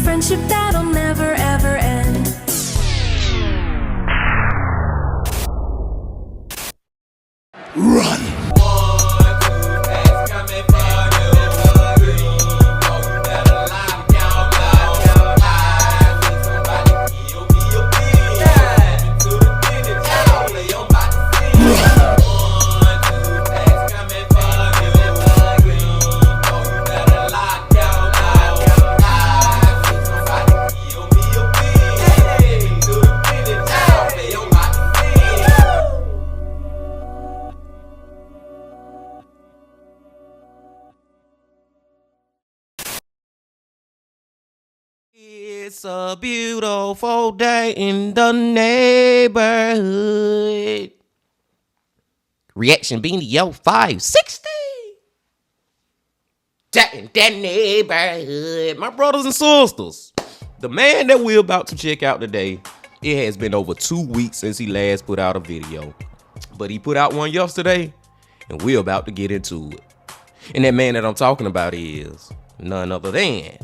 friendship that'll never ever end. Run! It's a beautiful day in the neighborhood. Reaction being yo 560. In that neighborhood. My brothers and sisters, the man that we're about to check out today, it has been over 2 weeks since he last put out a video. But he put out one yesterday, and we're about to get into it. And that man that I'm talking about is none other than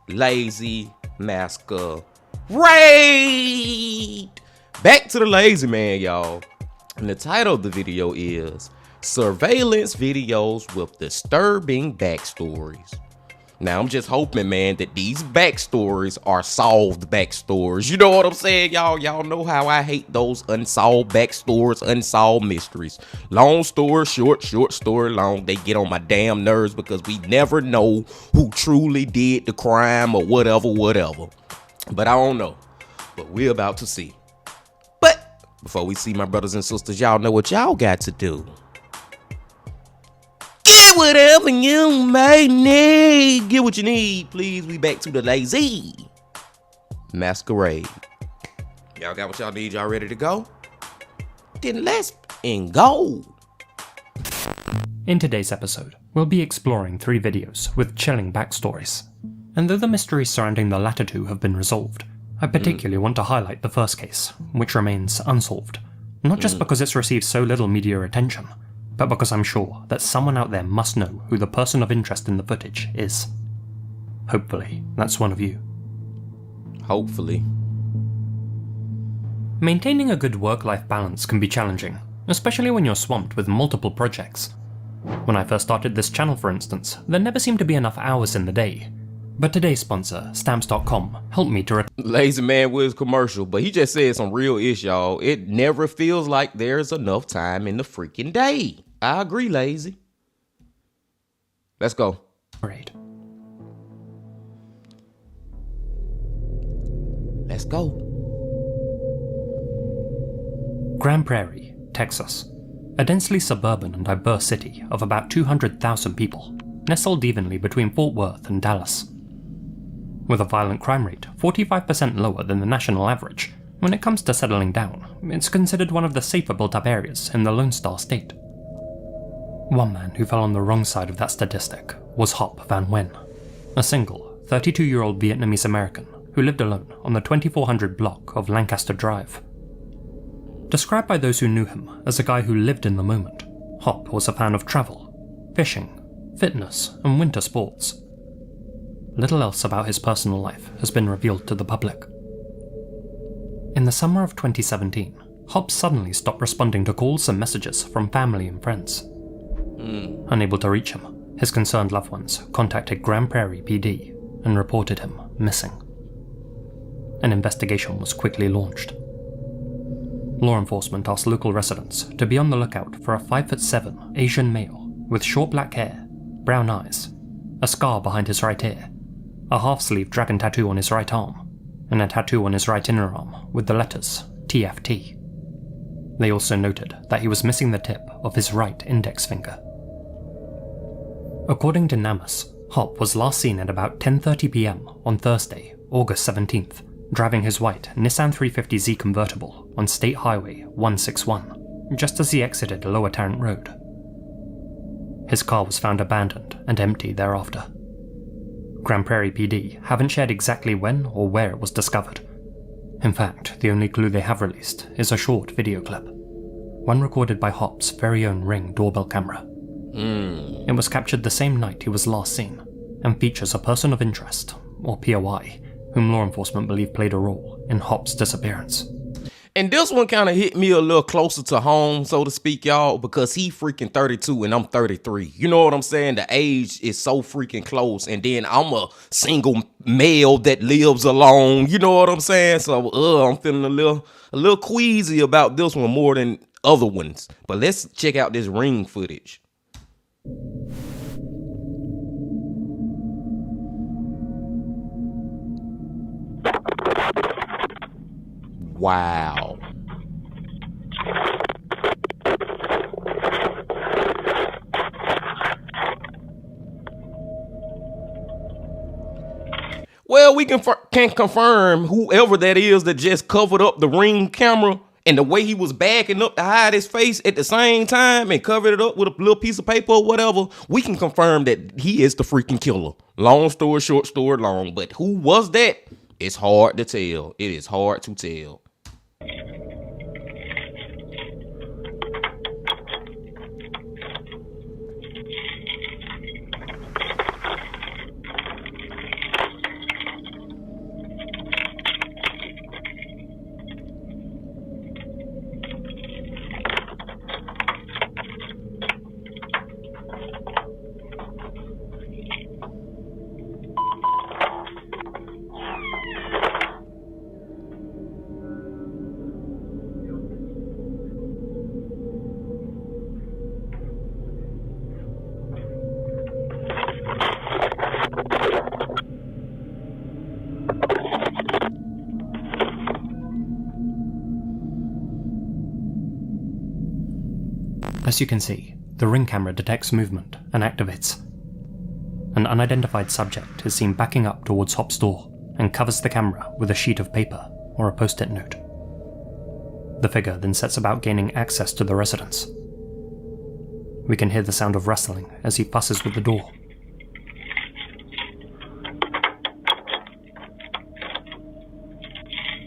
Lazy Masquerade. Back to the Lazy Man, y'all. And the title of the video is Surveillance Videos with Disturbing Backstories. Now, I'm just hoping, man, that these backstories are solved backstories. You know what I'm saying, y'all? Y'all know how I hate those unsolved backstories, unsolved mysteries. Long story short, short story long. They get on my damn nerves because we never know who truly did the crime or whatever. But I don't know. But we're about to see. But before we see, my brothers and sisters, y'all know what y'all got to do. Get whatever you may need. Get what you need, please. We back to the Lazy Masquerade. Y'all got what y'all need? Y'all ready to go? Then let's go. In today's episode, we'll be exploring 3 videos with chilling backstories. And though the mysteries surrounding the latter 2 have been resolved, I particularly want to highlight the first case, which remains unsolved. Not just because it's received so little media attention, but because I'm sure that someone out there must know who the person of interest in the footage is. Hopefully, that's one of you. Hopefully. Maintaining a good work-life balance can be challenging, especially when you're swamped with multiple projects. When I first started this channel, for instance, there never seemed to be enough hours in the day. But today's sponsor, Stamps.com, helped me to Lazy Man was commercial, but he just said some real ish, y'all. It never feels like there's enough time in the freaking day. I agree, Lazy. Let's go. Right. Let's go. Grand Prairie, Texas. A densely suburban and diverse city of about 200,000 people, nestled evenly between Fort Worth and Dallas. With a violent crime rate 45% lower than the national average, when it comes to settling down, it's considered one of the safer built-up areas in the Lone Star State. One man who fell on the wrong side of that statistic was Hop Van Wen, a single, 32-year-old Vietnamese American who lived alone on the 2400 block of Lancaster Drive. Described by those who knew him as a guy who lived in the moment, Hop was a fan of travel, fishing, fitness, and winter sports. Little else about his personal life has been revealed to the public. In the summer of 2017, Hop suddenly stopped responding to calls and messages from family and friends. Unable to reach him, his concerned loved ones contacted Grand Prairie PD and reported him missing. An investigation was quickly launched. Law enforcement asked local residents to be on the lookout for a 5'7" Asian male with short black hair, brown eyes, a scar behind his right ear, a half-sleeve dragon tattoo on his right arm, and a tattoo on his right inner arm with the letters TFT. They also noted that he was missing the tip of his right index finger. According to NamUs, Hop was last seen at about 10:30 PM on Thursday, August 17th, driving his white Nissan 350Z convertible on State Highway 161, just as he exited Lower Tarrant Road. His car was found abandoned and empty thereafter. Grand Prairie PD haven't shared exactly when or where it was discovered. In fact, the only clue they have released is a short video clip, one recorded by Hop's very own Ring doorbell camera. It was captured the same night he was last seen, and features a person of interest, or POI, whom law enforcement believe played a role in Hop's disappearance. And this one kind of hit me a little closer to home, so to speak, y'all, because he freaking 32 and I'm 33. You know what I'm saying? The age is so freaking close. And then I'm a single male that lives alone. You know what I'm saying? So I'm feeling a little queasy about this one more than other ones. But let's check out this ring footage. Wow. Well, we can confirm whoever that is that just covered up the ring camera and the way he was backing up to hide his face at the same time and covered it up with a little piece of paper or whatever. We can confirm that he is the freaking killer. Long story short, story long. But who was that? It's hard to tell. It is hard to tell. As you can see, the ring camera detects movement and activates. An unidentified subject is seen backing up towards Hop's door and covers the camera with a sheet of paper or a post-it note. The figure then sets about gaining access to the residence. We can hear the sound of rustling as he fusses with the door.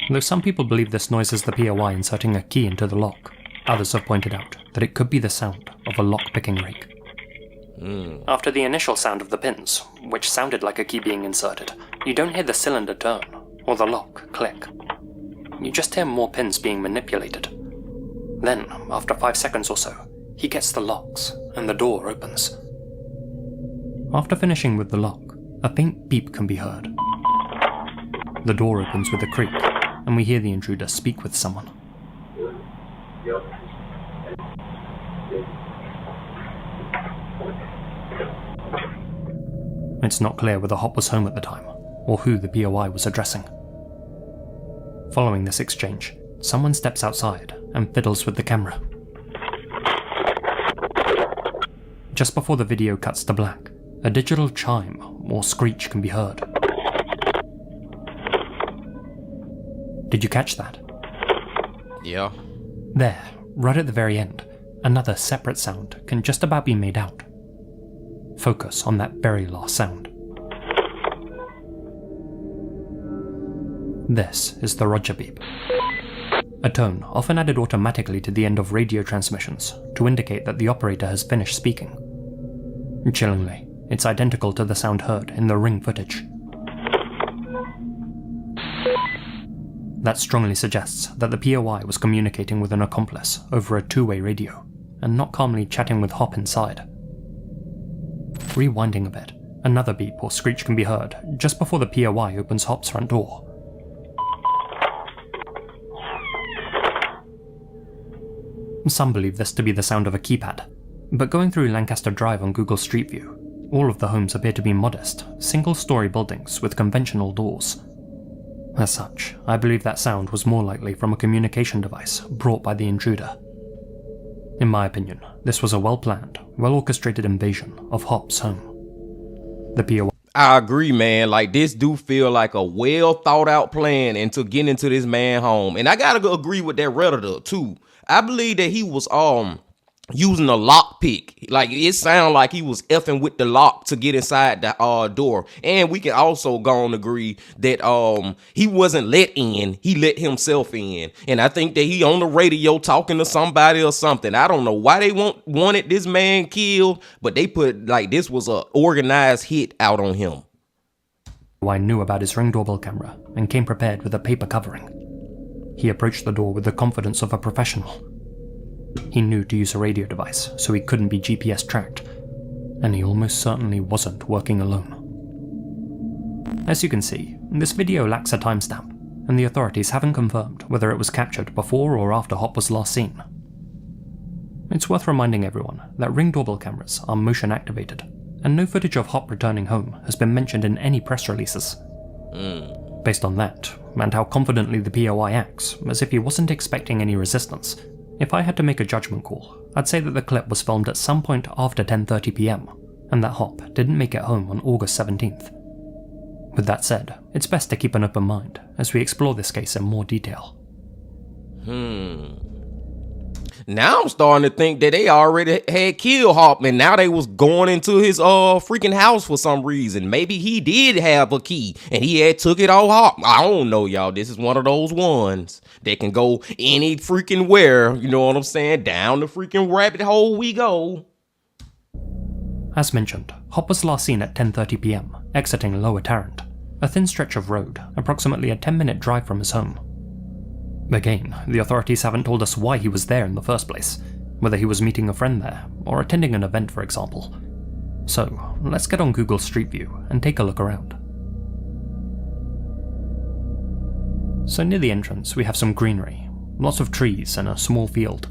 Though some people believe this noise is the POI inserting a key into the lock, others have pointed out that it could be the sound of a lock-picking rake. After the initial sound of the pins, which sounded like a key being inserted, you don't hear the cylinder turn or the lock click. You just hear more pins being manipulated. Then, after 5 seconds or so, he gets the locks and the door opens. After finishing with the lock, a faint beep can be heard. The door opens with a creak, and we hear the intruder speak with someone. It's not clear whether Hop was home at the time, or who the POI was addressing. Following this exchange, someone steps outside and fiddles with the camera. Just before the video cuts to black, a digital chime or screech can be heard. Did you catch that? Yeah. There, right at the very end, another separate sound can just about be made out. Focus on that very last sound. This is the Roger beep. A tone often added automatically to the end of radio transmissions to indicate that the operator has finished speaking. Chillingly, it's identical to the sound heard in the ring footage. That strongly suggests that the POI was communicating with an accomplice over a two-way radio, and not calmly chatting with Hop inside. Rewinding a bit, another beep or screech can be heard just before the POI opens Hop's front door. Some believe this to be the sound of a keypad, but going through Lancaster Drive on Google Street View, all of the homes appear to be modest, single-story buildings with conventional doors. As such, I believe that sound was more likely from a communication device brought by the intruder. In my opinion, this was a well-planned, well-orchestrated invasion of Hop's home. The POI... I agree, man. Like, this do feel like a well-thought-out plan into getting into this man home. And I gotta agree with that Redditor, too. I believe that he was using a lock pick. Like, it sounded like he was effing with the lock to get inside the door. And we can also go on agree that he wasn't let in, he let himself in. And I think that he on the radio talking to somebody or something. I don't know why they wanted this man killed, but they put like this was a organized hit out on him. I knew about his Ring doorbell camera and came prepared with a paper covering. He approached the door with the confidence of a professional. He knew to use a radio device, so he couldn't be GPS tracked, and he almost certainly wasn't working alone. As you can see, this video lacks a timestamp, and the authorities haven't confirmed whether it was captured before or after Hop was last seen. It's worth reminding everyone that Ring doorbell cameras are motion activated, and no footage of Hop returning home has been mentioned in any press releases. Based on that, and how confidently the POI acts, as if he wasn't expecting any resistance, if I had to make a judgment call, I'd say that the clip was filmed at some point after 10:30 PM, and that Hop didn't make it home on August 17th. With that said, it's best to keep an open mind as we explore this case in more detail. Now I'm starting to think that they already had killed Hop, and now they was going into his freaking house for some reason. Maybe he did have a key and he had took it off Hop. I don't know, y'all. This is one of those ones that can go any freaking where, you know what I'm saying? Down the freaking rabbit hole we go. As mentioned, Hop was last seen at 10:30 PM, exiting Lower Tarrant, a thin stretch of road, approximately a 10-minute drive from his home. Again, the authorities haven't told us why he was there in the first place, whether he was meeting a friend there, or attending an event for example. So, let's get on Google Street View and take a look around. So near the entrance we have some greenery, lots of trees and a small field.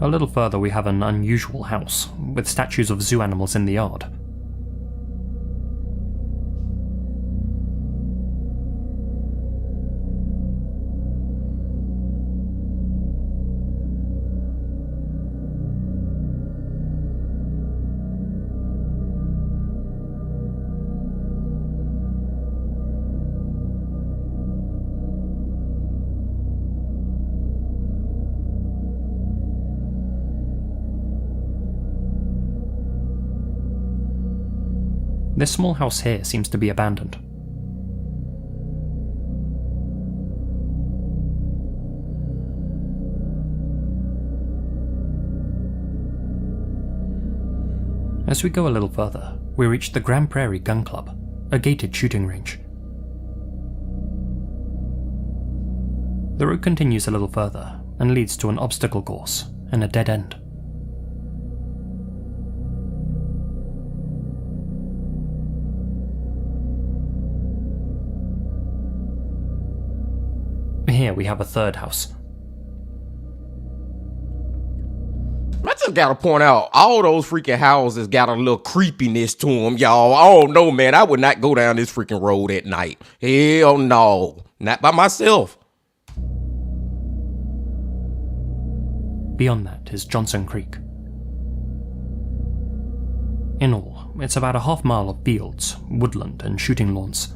A little further we have an unusual house, with statues of zoo animals in the yard. This small house here seems to be abandoned. As we go a little further, we reach the Grand Prairie Gun Club, a gated shooting range. The road continues a little further and leads to an obstacle course and a dead end. Here we have a third house. I just gotta point out, all those freaking houses got a little creepiness to them, y'all. I don't know, man. I would not go down this freaking road at night. Hell no. Not by myself. Beyond that is Johnson Creek. In all, it's about a half mile of fields, woodland, and shooting lawns.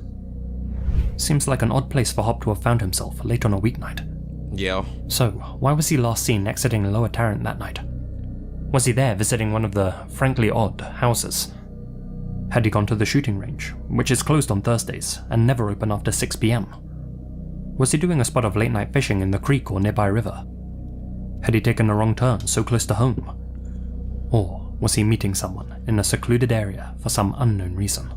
Seems like an odd place for Hop to have found himself late on a weeknight. Yeah. So, why was he last seen exiting Lower Tarrant that night? Was he there visiting one of the, frankly odd, houses? Had he gone to the shooting range, which is closed on Thursdays and never open after 6 PM? Was he doing a spot of late night fishing in the creek or nearby river? Had he taken a wrong turn so close to home? Or was he meeting someone in a secluded area for some unknown reason?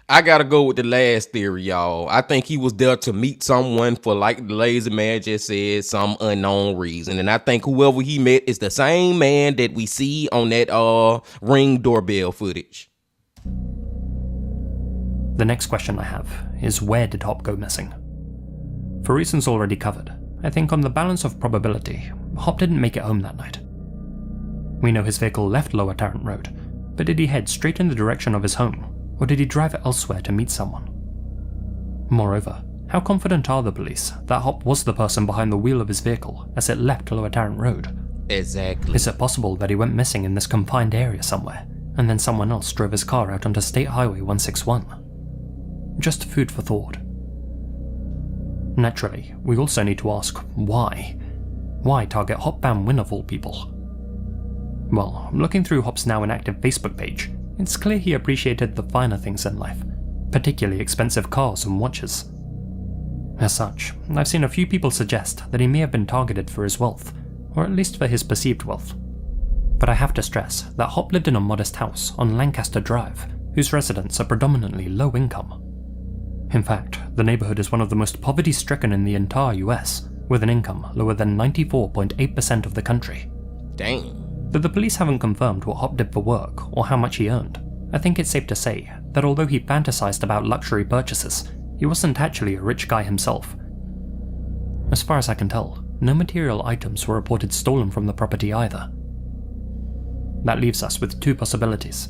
I gotta go with the last theory, y'all. I think he was there to meet someone for, like the lazy man just said, some unknown reason. And I think whoever he met is the same man that we see on that Ring doorbell footage. The next question I have is, where did Hop go missing? For reasons already covered, I think on the balance of probability, Hop didn't make it home that night. We know his vehicle left Lower Tarrant Road, but did he head straight in the direction of his home? Or did he drive elsewhere to meet someone? Moreover, how confident are the police that Hop was the person behind the wheel of his vehicle as it left Lower Tarrant Road? Exactly. Is it possible that he went missing in this confined area somewhere, and then someone else drove his car out onto State Highway 161? Just food for thought. Naturally, we also need to ask why. Why target Hop Van Wyn of all people? Well, looking through Hop's now inactive Facebook page, it's clear he appreciated the finer things in life, particularly expensive cars and watches. As such, I've seen a few people suggest that he may have been targeted for his wealth, or at least for his perceived wealth. But I have to stress that Hop lived in a modest house on Lancaster Drive, whose residents are predominantly low income. In fact, the neighborhood is one of the most poverty-stricken in the entire US, with an income lower than 94.8% of the country. Dang. Though the police haven't confirmed what Hop did for work or how much he earned, I think it's safe to say that although he fantasized about luxury purchases, he wasn't actually a rich guy himself. As far as I can tell, no material items were reported stolen from the property either. That leaves us with two possibilities.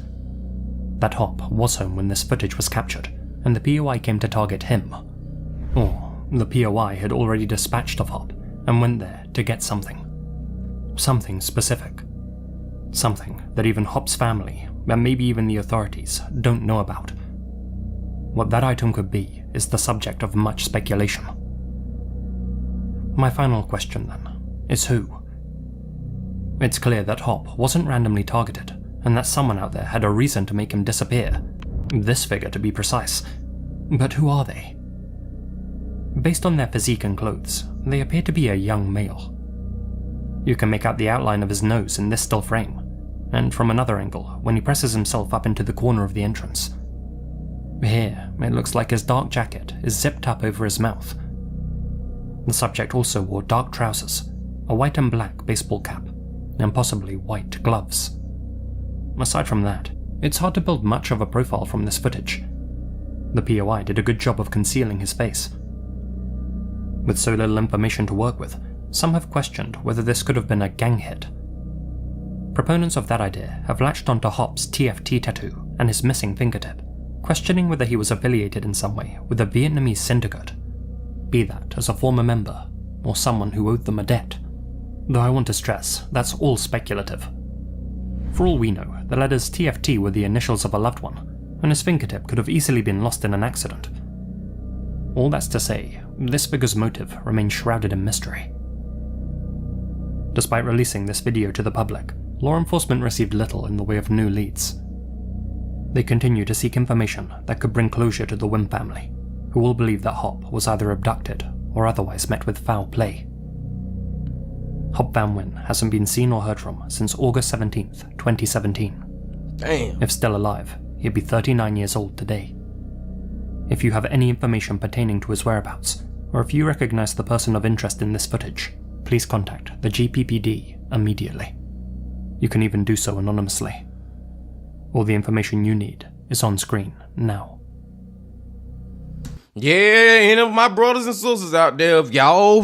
That Hop was home when this footage was captured, and the POI came to target him. Or the POI had already dispatched of Hop and went there to get something. Something specific. Something that even Hop's family, and maybe even the authorities, don't know about. What that item could be is the subject of much speculation. My final question, then, is who? It's clear that Hop wasn't randomly targeted, and that someone out there had a reason to make him disappear. This figure, to be precise. But who are they? Based on their physique and clothes, they appear to be a young male. You can make out the outline of his nose in this still frame, and from another angle when he presses himself up into the corner of the entrance. Here, it looks like his dark jacket is zipped up over his mouth. The subject also wore dark trousers, a white and black baseball cap, and possibly white gloves. Aside from that, it's hard to build much of a profile from this footage. The POI did a good job of concealing his face. With so little information to work with, some have questioned whether this could have been a gang hit. Proponents of that idea have latched onto Hop's TFT tattoo and his missing fingertip, questioning whether he was affiliated in some way with a Vietnamese syndicate, be that as a former member or someone who owed them a debt. Though I want to stress, that's all speculative. For all we know, the letters TFT were the initials of a loved one, and his fingertip could have easily been lost in an accident. All that's to say, this figure's motive remains shrouded in mystery. Despite releasing this video to the public, law enforcement received little in the way of new leads. They continue to seek information that could bring closure to the Wyn family, who all believe that Hop was either abducted or otherwise met with foul play. Hop Van Wyn hasn't been seen or heard from since August 17th, 2017. Damn. If still alive, he'd be 39 years old today. If you have any information pertaining to his whereabouts, or if you recognize the person of interest in this footage, please contact the GPPD immediately. You can even do so anonymously. All the information you need is on screen now. Yeah, any of my brothers and sisters out there, if y'all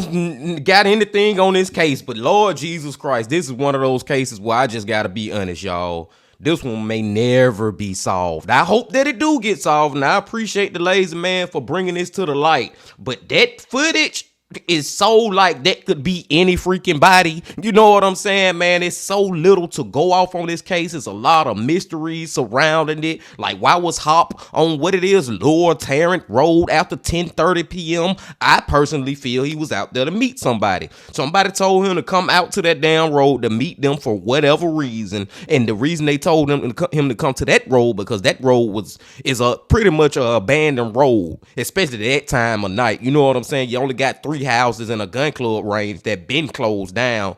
got anything on this case, but Lord Jesus Christ, this is one of those cases where I just gotta be honest, y'all. This one may never be solved. I hope that it do get solved, and I appreciate the lazy man for bringing this to the light. But that footage is so like that could be any freaking body. You know what I'm saying, man? It's so little to go off on this case. It's a lot of mysteries surrounding it. Like, why was Hop on what it is, Lower Tarrant Road after 10:30 p.m.? I personally feel he was out there to meet somebody. Somebody told him to come out to that damn road to meet them for whatever reason. And the reason they told him to come to that road because that road is a pretty much a abandoned road, especially at that time of night. You know what I'm saying? You only got 3 houses in a gun club range that been closed down.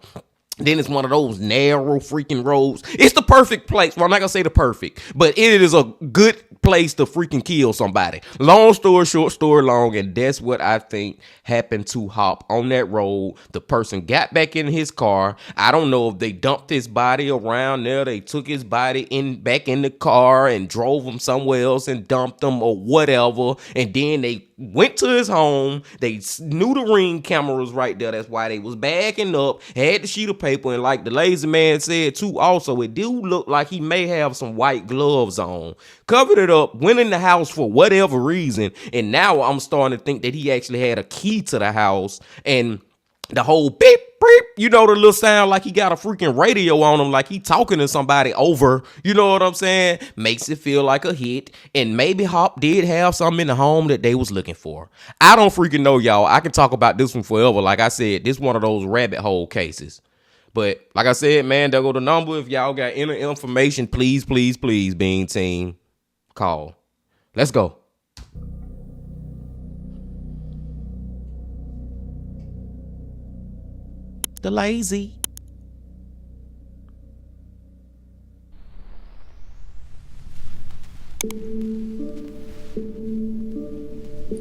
Then it's one of those narrow freaking roads. It's the perfect place. Well, I'm not gonna say the perfect, but it is a good place to freaking kill somebody. Long story short, story long, and that's what I think happened to Hop on that road. The person got back in his car. I don't know if they dumped his body around there. They took his body back in the car and drove him somewhere else and dumped him or whatever. And then they went to his home. They knew the ring camera was right there. That's why they was backing up, had the sheet of paper, and like the lazy man said too, also it do look like he may have some white gloves on. Covered it up, went in the house for whatever reason, and now I'm starting to think that he actually had a key to the house and The whole beep, beep, you know, the little sound like he got a freaking radio on him, like he talking to somebody over, you know what I'm saying? Makes it feel like a hit. And maybe Hop did have something in the home that they was looking for. I don't freaking know, y'all. I can talk about this one forever. Like I said, this one of those rabbit hole cases. But like I said, man, there go the number. If y'all got any information, please, please, please, Bean Team, call. Let's go. The lazy.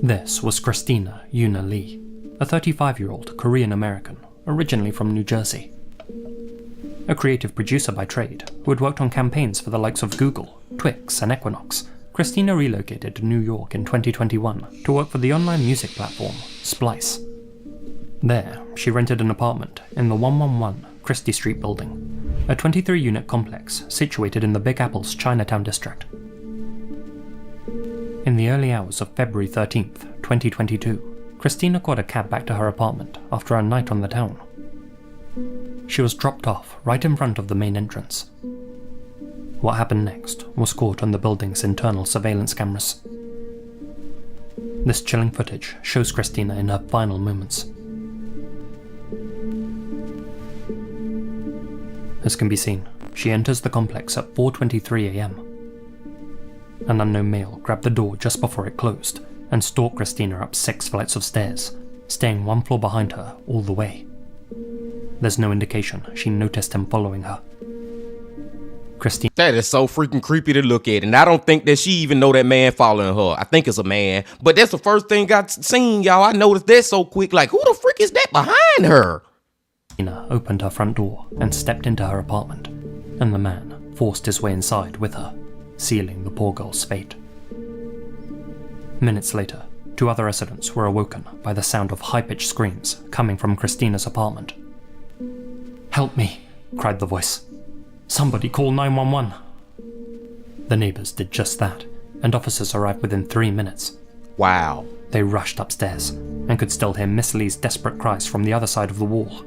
This was Christina Yuna Lee, a 35-year-old Korean American, originally from New Jersey. A creative producer by trade who had worked on campaigns for the likes of Google, Twix, and Equinox, Christina relocated to New York in 2021 to work for the online music platform Splice. There, she rented an apartment in the 111 Christie Street building, a 23-unit complex situated in the Big Apple's Chinatown district. In the early hours of February 13th, 2022, Christina caught a cab back to her apartment after a night on the town. She was dropped off right in front of the main entrance. What happened next was caught on the building's internal surveillance cameras. This chilling footage shows Christina in her final moments. As can be seen, she enters the complex at 4:23 a.m. An unknown male grabbed the door just before it closed and stalked Christina up 6 flights of stairs, staying 1 floor behind her all the way. There's no indication she noticed him following her. Christina. That is so freaking creepy to look at, and I don't think that she even know that man following her. I think it's a man, but that's the first thing I seen, y'all. I noticed that so quick, like, who the frick is that behind her? Christina opened her front door and stepped into her apartment, and the man forced his way inside with her, sealing the poor girl's fate. Minutes later, 2 other residents were awoken by the sound of high-pitched screams coming from Christina's apartment. "Help me," cried the voice. "Somebody call 911. The neighbors did just that, and officers arrived within 3 minutes. Wow. They rushed upstairs and could still hear Miss Lee's desperate cries from the other side of the wall,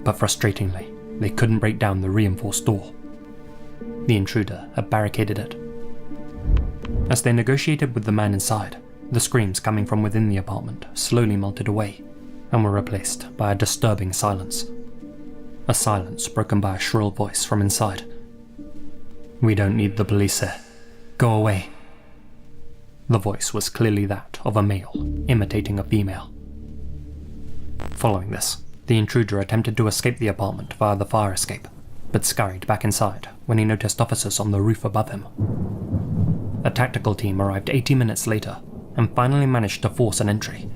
but frustratingly, they couldn't break down the reinforced door. The intruder had barricaded it. As they negotiated with the man inside, the screams coming from within the apartment slowly melted away and were replaced by a disturbing silence. A silence broken by a shrill voice from inside. "We don't need the police here. Go away." The voice was clearly that of a male, imitating a female. Following this, the intruder attempted to escape the apartment via the fire escape, but scurried back inside when he noticed officers on the roof above him. A tactical team arrived 80 minutes later and finally managed to force an entry.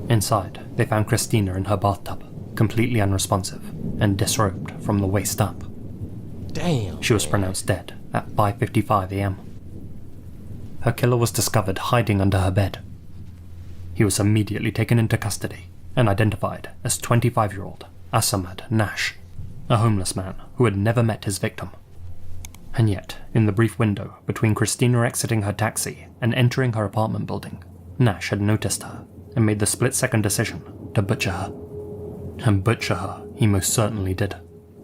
Inside, they found Christina in her bathtub, completely unresponsive and disrobed from the waist up. Damn. She was pronounced dead at 5:55 a.m. Her killer was discovered hiding under her bed. He was immediately taken into custody and identified as 25-year-old Asamad Nash, a homeless man who had never met his victim. And yet, in the brief window between Christina exiting her taxi and entering her apartment building, Nash had noticed her and made the split-second decision to butcher her. And butcher her he most certainly did.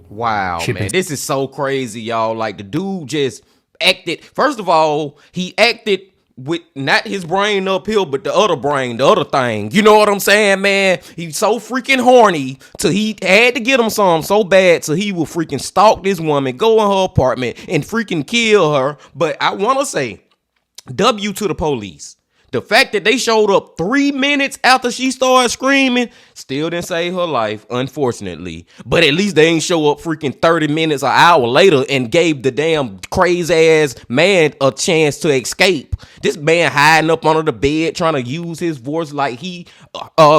Wow, man, this is so crazy, y'all. Like, the dude just acted, first of all, he acted with not his brain uphill, but the other brain, the other thing. You know what I'm saying, man? He's so freaking horny, so he had to get him some so bad, so he will freaking stalk this woman, go in her apartment, and freaking kill her. But I want to say, W to the police. The fact that they showed up 3 minutes after she started screaming still didn't save her life, unfortunately. But at least they ain't show up freaking 30 minutes, an hour later and gave the damn crazy ass man a chance to escape. This man hiding up under the bed trying to use his voice like he,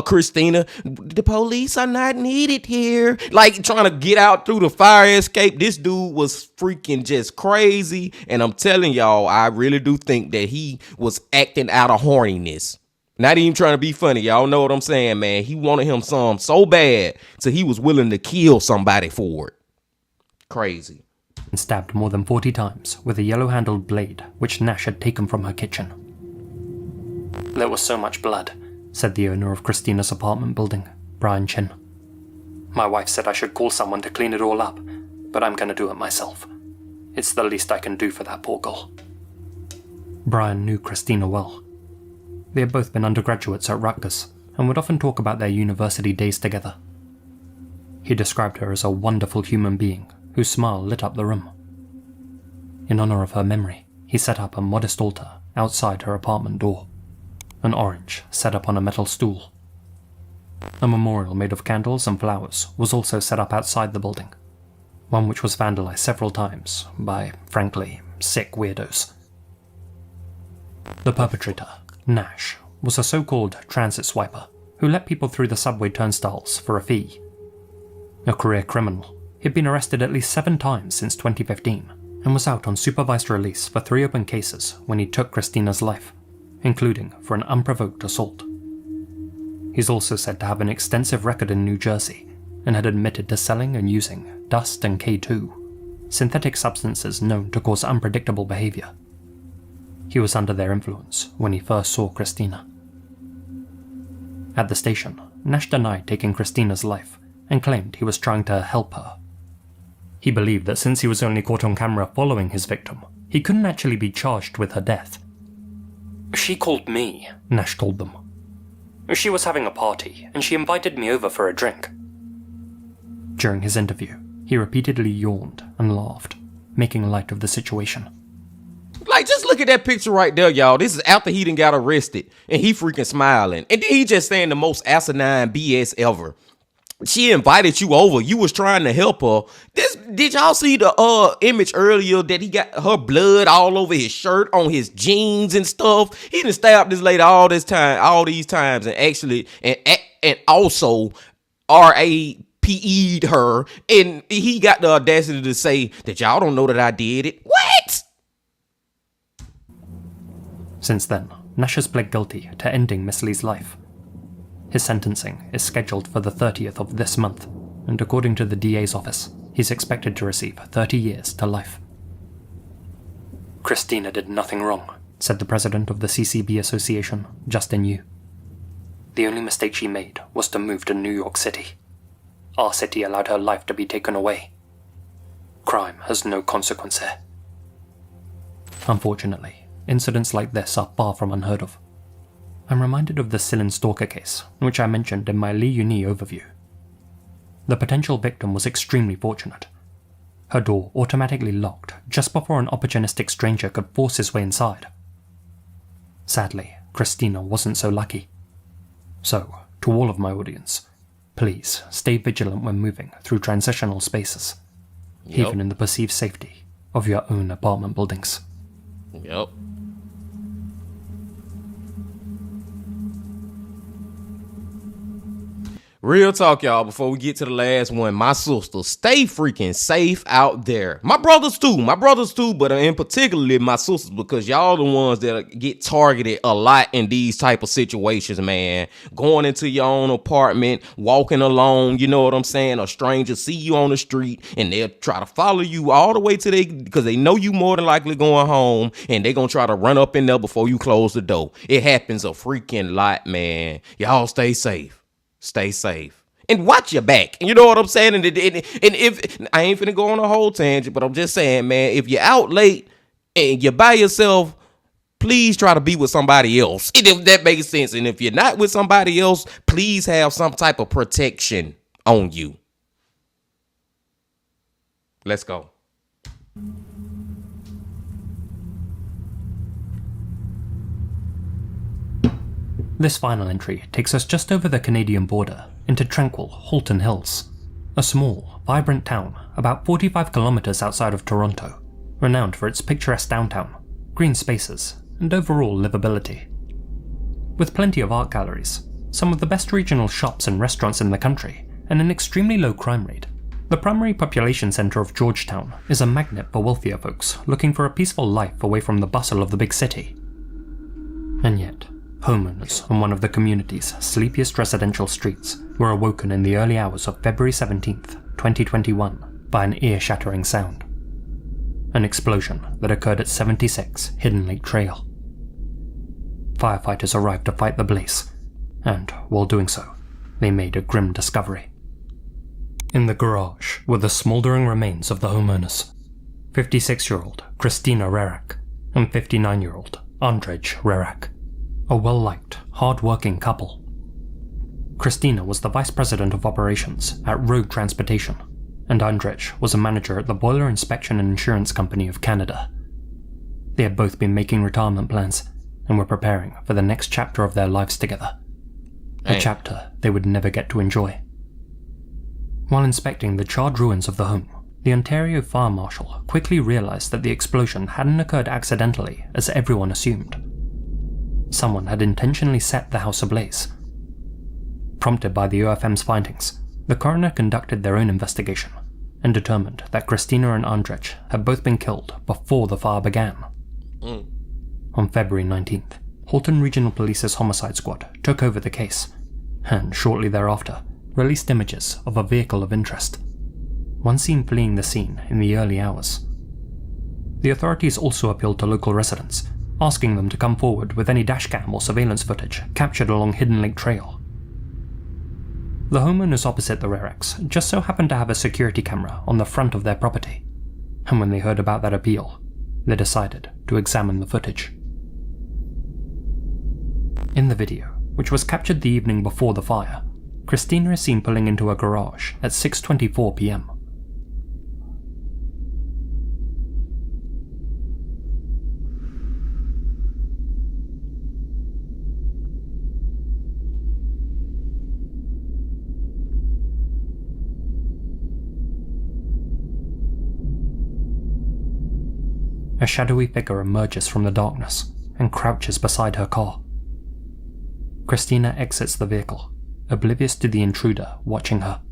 Christina, the police are not needed here. Like trying to get out through the fire escape. This dude was freaking just crazy. And I'm telling y'all, I really do think that he was acting out of horniness. Not even trying to be funny. Y'all know what I'm saying, man. He wanted him some so bad, so he was willing to kill somebody for it. Crazy. And stabbed more than 40 times with a yellow-handled blade which Nash had taken from her kitchen. "There was so much blood," said the owner of Christina's apartment building, Brian Chin. "My wife said I should call someone to clean it all up, but I'm gonna do it myself. It's the least I can do for that poor girl." Brian knew Christina well. They had both been undergraduates at Rutgers and would often talk about their university days together. He described her as a wonderful human being whose smile lit up the room. In honor of her memory, he set up a modest altar outside her apartment door, an orange set up on a metal stool. A memorial made of candles and flowers was also set up outside the building, one which was vandalized several times by, frankly, sick weirdos. The perpetrator, Nash, was a so-called transit swiper who let people through the subway turnstiles for a fee. A career criminal, he'd been arrested at least 7 times since 2015 and was out on supervised release for 3 open cases when he took Christina's life, including for an unprovoked assault. He's also said to have an extensive record in New Jersey and had admitted to selling and using dust and K2, synthetic substances known to cause unpredictable behavior. He was under their influence when he first saw Christina. At the station, Nash denied taking Christina's life and claimed he was trying to help her. He believed that since he was only caught on camera following his victim, he couldn't actually be charged with her death. "She called me," Nash told them. "She was having a party, and she invited me over for a drink." During his interview, he repeatedly yawned and laughed, making light of the situation. Like, just look at that picture right there, y'all. This is after he done got arrested, and he freaking smiling. And then he just saying the most asinine BS ever. She invited you over. You was trying to help her. Did y'all see the image earlier that he got her blood all over his shirt, on his jeans and stuff? He done stabbed this lady all these times, and actually, and also RAPE'd her, and he got the audacity to say that y'all don't know that I did it. What? Since then, Nash has pled guilty to ending Miss Lee's life. His sentencing is scheduled for the 30th of this month, and according to the DA's office, he's expected to receive 30 years to life. "Christina did nothing wrong," said the president of the CCB Association, Justin Yu. "The only mistake she made was to move to New York City. Our city allowed her life to be taken away. Crime has no consequence here." Unfortunately, incidents like this are far from unheard of. I'm reminded of the Sillin stalker case, which I mentioned in my Lee Uni overview. The potential victim was extremely fortunate. Her door automatically locked just before an opportunistic stranger could force his way inside. Sadly, Christina wasn't so lucky. So, to all of my audience, please stay vigilant when moving through transitional spaces, even in the perceived safety of your own apartment buildings. Yep. Real talk, y'all, before we get to the last one, my sisters, stay freaking safe out there. My brothers too, but in particularly my sisters, because y'all the ones that get targeted a lot in these type of situations, man. Going into your own apartment, walking alone, you know what I'm saying? A stranger see you on the street, and they'll try to follow you all the way to because they know you more than likely going home, and they're gonna try to run up in there before you close the door. It happens a freaking lot, man. Y'all stay safe. Stay safe and watch your back. You know what I'm saying? And if I ain't finna go on a whole tangent, but I'm just saying, man, if you're out late and you're by yourself, please try to be with somebody else. If that makes sense. And if you're not with somebody else, please have some type of protection on you. Let's go. This final entry takes us just over the Canadian border into tranquil Halton Hills, a small, vibrant town about 45 kilometers outside of Toronto, renowned for its picturesque downtown, green spaces, and overall livability. With plenty of art galleries, some of the best regional shops and restaurants in the country, and an extremely low crime rate, the primary population centre of Georgetown is a magnet for wealthier folks looking for a peaceful life away from the bustle of the big city. And yet, homeowners on one of the community's sleepiest residential streets were awoken in the early hours of February 17th, 2021 by an ear-shattering sound. An explosion that occurred at 76 Hidden Lake Trail. Firefighters arrived to fight the blaze, and while doing so, they made a grim discovery. In the garage were the smouldering remains of the homeowners, 56-year-old Christina Rerak and 59-year-old Andrzej Rerak, a well-liked, hard-working couple. Christina was the vice president of operations at Road Transportation, and Andrzej was a manager at the Boiler Inspection and Insurance Company of Canada. They had both been making retirement plans and were preparing for the next chapter of their lives together, a chapter they would never get to enjoy. While inspecting the charred ruins of the home, the Ontario Fire Marshal quickly realized that the explosion hadn't occurred accidentally as everyone assumed. Someone had intentionally set the house ablaze. Prompted by the OFM's findings, the coroner conducted their own investigation and determined that Christina and Andrzej had both been killed before the fire began. On February 19th, Halton Regional Police's homicide squad took over the case, and shortly thereafter released images of a vehicle of interest, one seen fleeing the scene in the early hours. The authorities also appealed to local residents, asking them to come forward with any dashcam or surveillance footage captured along Hidden Lake Trail. The homeowners opposite the Reraks just so happened to have a security camera on the front of their property, and when they heard about that appeal, they decided to examine the footage. In the video, which was captured the evening before the fire, Christina is seen pulling into a garage at 6:24 p.m. A shadowy figure emerges from the darkness and crouches beside her car. Christina exits the vehicle, oblivious to the intruder watching her.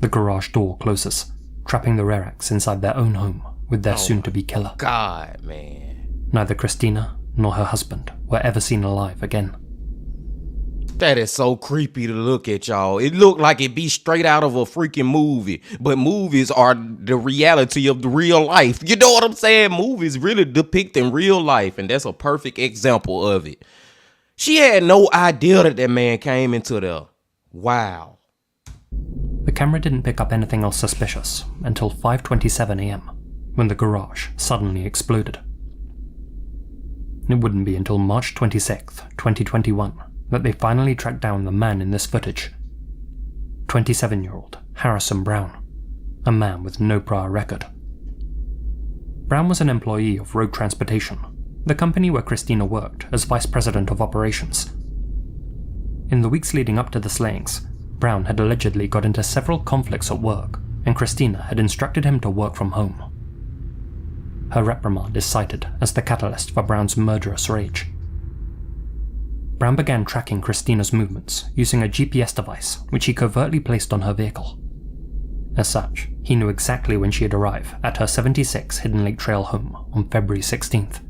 The garage door closes, trapping the Reraks inside their own home with their soon-to-be killer. God, man. Neither Christina nor her husband were ever seen alive again. That is so creepy to look at, y'all. It looked like it be straight out of a freaking movie. But movies are the reality of the real life. You know what I'm saying? Movies really depicting real life, and that's a perfect example of it. She had no idea that that man came into there. Wow. The camera didn't pick up anything else suspicious until 5:27 a.m, when the garage suddenly exploded. It wouldn't be until March 26th, 2021, that they finally tracked down the man in this footage. 27-year-old Harrison Brown, a man with no prior record. Brown was an employee of Road Transportation, the company where Christina worked as vice president of operations. In the weeks leading up to the slayings, Brown had allegedly got into several conflicts at work, and Christina had instructed him to work from home. Her reprimand is cited as the catalyst for Brown's murderous rage. Brown began tracking Christina's movements using a GPS device which he covertly placed on her vehicle. As such, he knew exactly when she'd arrive at her 76 Hidden Lake Trail home on February 16th.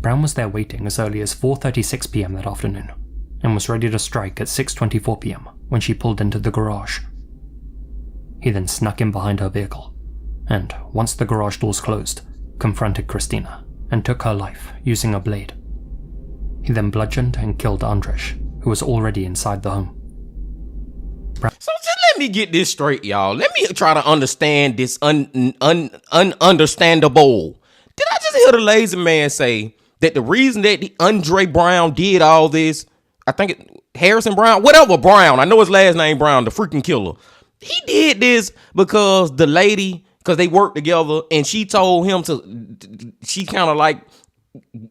Brown was there waiting as early as 4:36 p.m. that afternoon, and was ready to strike at 6:24 p.m. when she pulled into the garage. He then snuck in behind her vehicle, and, once the garage doors closed, confronted Christina and took her life using a blade. He then bludgeoned and killed Andrzej, who was already inside the home. So just let me get this straight, y'all. Let me try to understand this ununderstandable. Did I just hear the lazy man say that the reason that the Andre Brown did all this, I think Harrison Brown, whatever Brown, I know his last name Brown, the freaking killer, he did this because the lady, because they worked together, and she told him to, she kind of like,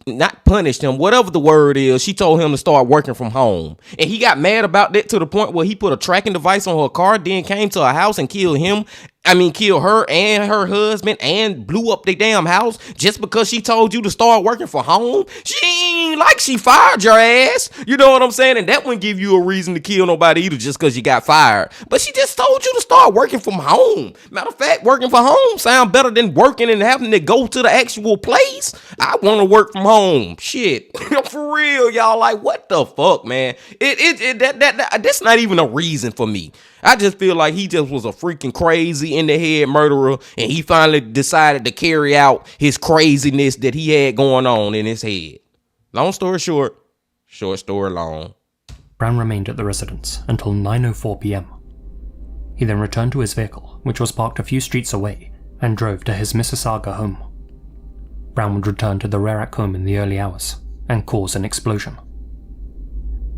not punished him, whatever the word is, she told him to start working from home. And he got mad about that to the point where he put a tracking device on her car, then came to her house and killed her and her husband, and blew up their damn house just because she told you to start working from home. She ain't like she fired your ass. You know what I'm saying? And that wouldn't give you a reason to kill nobody either just because you got fired. But she just told you to start working from home. Matter of fact, working from home sound better than working and having to go to the actual place. I want to work from home. Shit. For real, y'all. Like, what the fuck, man? That's not even a reason for me. I just feel like he just was a freaking crazy in the head murderer, and he finally decided to carry out his craziness that he had going on in his head. Long story short, short story long. Brown remained at the residence until 9:04 p.m. He then returned to his vehicle, which was parked a few streets away, and drove to his Mississauga home. Brown would return to the Rarack home in the early hours and cause an explosion.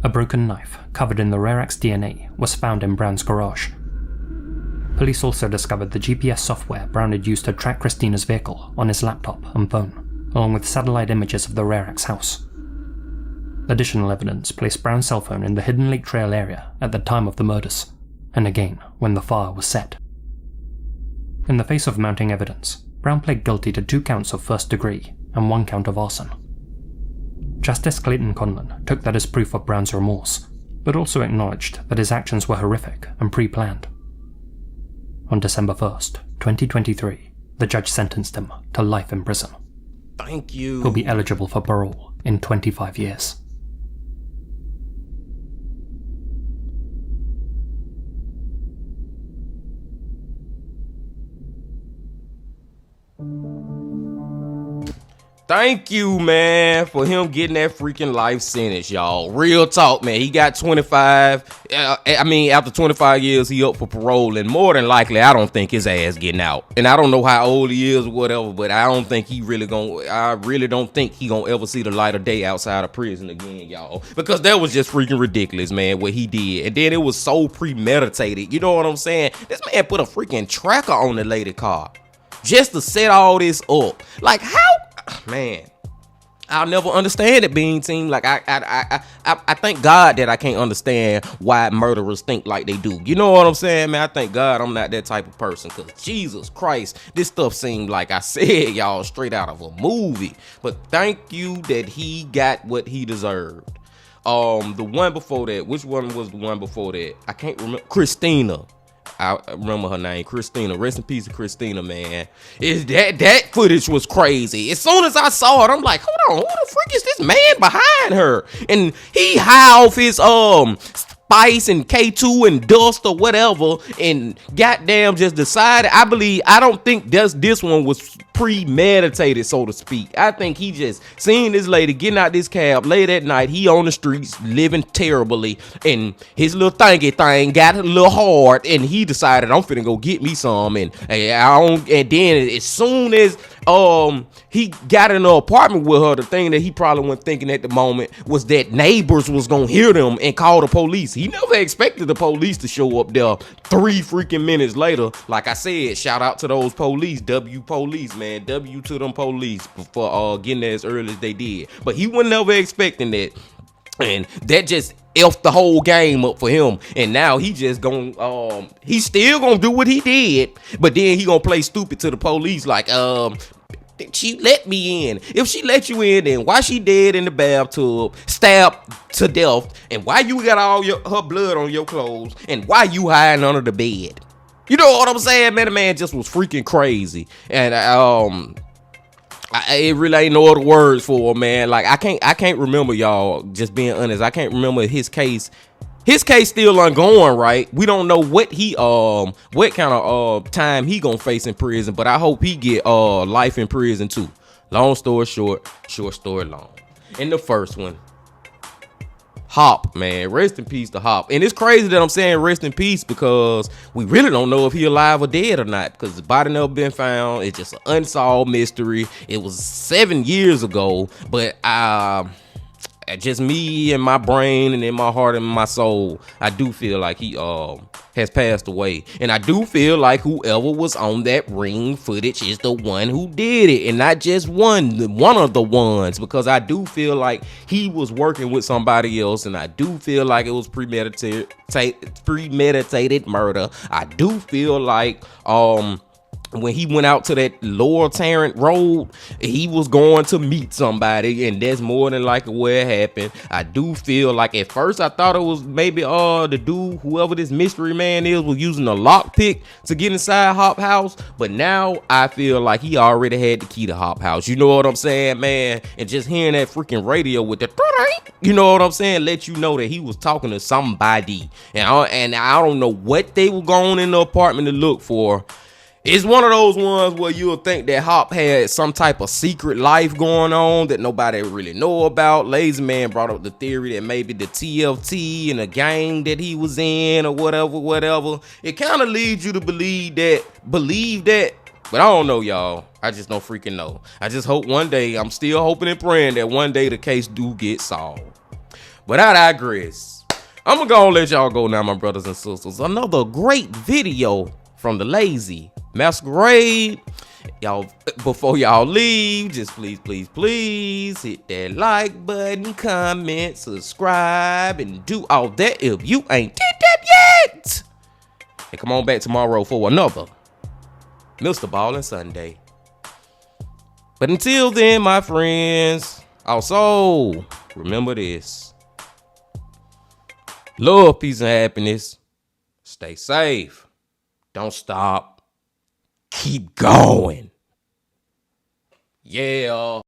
A broken knife covered in the Rarack's DNA was found in Brown's garage. Police also discovered the GPS software Brown had used to track Christina's vehicle on his laptop and phone, along with satellite images of the Rarack's house. Additional evidence placed Brown's cell phone in the Hidden Lake Trail area at the time of the murders, and again when the fire was set. In the face of mounting evidence, Brown pled guilty to 2 counts of first degree and 1 count of arson. Justice Clayton Conlon took that as proof of Brown's remorse, but also acknowledged that his actions were horrific and pre-planned. On December 1st, 2023, the judge sentenced him to life in prison. Thank you. He'll be eligible for parole in 25 years. Thank you, man, for him getting that freaking life sentence, y'all. Real talk, man. He got 25. After 25 years, he up for parole, and more than likely, I don't think his ass getting out. And I don't know how old he is or whatever, but I don't think he really I really don't think he gonna ever see the light of day outside of prison again, y'all. Because that was just freaking ridiculous, man, what he did. And then it was so premeditated. You know what I'm saying? This man put a freaking tracker on the lady car just to set all this up. Like, how? Man, I'll never understand it, being team. Like I thank God that I can't understand why murderers think like they do. You know what I'm saying, man? I thank God I'm not that type of person, because Jesus Christ, this stuff seemed, like I said, y'all, straight out of a movie. But thank you that he got what he deserved. The one before that, which one was the one before that? I can't remember. Christina. I remember her name, Christina. Rest in peace to Christina, man. Is that footage was crazy. As soon as I saw it, I'm like, hold on, who the freak is this man behind her? And he high off his Spice and K2 and Dust or whatever, and goddamn just decided. I don't think this one was premeditated, so to speak. I think he just seen this lady getting out this cab late at night. He on the streets living terribly, and his little thingy thing got a little hard, and he decided, I'm finna go get me some. And then as soon as he got in an apartment with her, the thing that he probably wasn't thinking at the moment was that neighbors was gonna hear them and call the police. He never expected the police to show up there 3 freaking minutes later. Like I said, shout out to those police, W police, man. W to them police for getting there as early as they did. But he was never expecting that. And that just effed the whole game up for him. And now he just he's still gonna do what he did, but then he gonna play stupid to the police like, she let me in. If she let you in, then why she dead in the bathtub, stabbed to death, and why you got all her blood on your clothes, and why you hiding under the bed? You know what I'm saying, man? The man just was freaking crazy. And it really ain't no other words for him, man. Like I can't remember, y'all, just being honest. I can't remember his case. His case still ongoing, right? We don't know what kind of time he gonna face in prison, but I hope he get life in prison too. Long story short, short story long. And the first one, Hop, man, rest in peace to Hop. And it's crazy that I'm saying rest in peace, because we really don't know if he alive or dead or not, because the body never been found. It's just an unsolved mystery. It was 7 years ago, but just me and my brain and in my heart and my soul, I do feel like he has passed away. And I do feel like whoever was on that ring footage is the one who did it, and not just one of the ones, because I do feel like he was working with somebody else, and I do feel like it was premeditated murder. I do feel like when he went out to that Lower Tarrant Road, he was going to meet somebody, and that's more than likely where it happened. I do feel like at first I thought it was maybe the dude, whoever this mystery man is, was using a lockpick to get inside Hop House, but now I feel like he already had the key to Hop House. You know what I'm saying, man? And just hearing that freaking radio with the, you know what I'm saying, let you know that he was talking to somebody, and I don't know what they were going in the apartment to look for. It's one of those ones where you'll think that Hop had some type of secret life going on that nobody really know about. Lazy Man brought up the theory that maybe the TFT and a gang that he was in or whatever. It kind of leads you to believe that, but I don't know, y'all. I just don't freaking know. I just hope one day, I'm still hoping and praying that one day the case do get solved. But I digress. I'm gonna go and let y'all go now, my brothers and sisters. Another great video from the Lazy Masquerade. Y'all, before y'all leave, just please hit that like button, comment, subscribe, and do all that if you ain't did that yet. And come on back tomorrow for another Mr. Ballin' Sunday. But until then, my friends, also remember this. Love, peace, and happiness. Stay safe. Don't stop. Keep going. Yeah.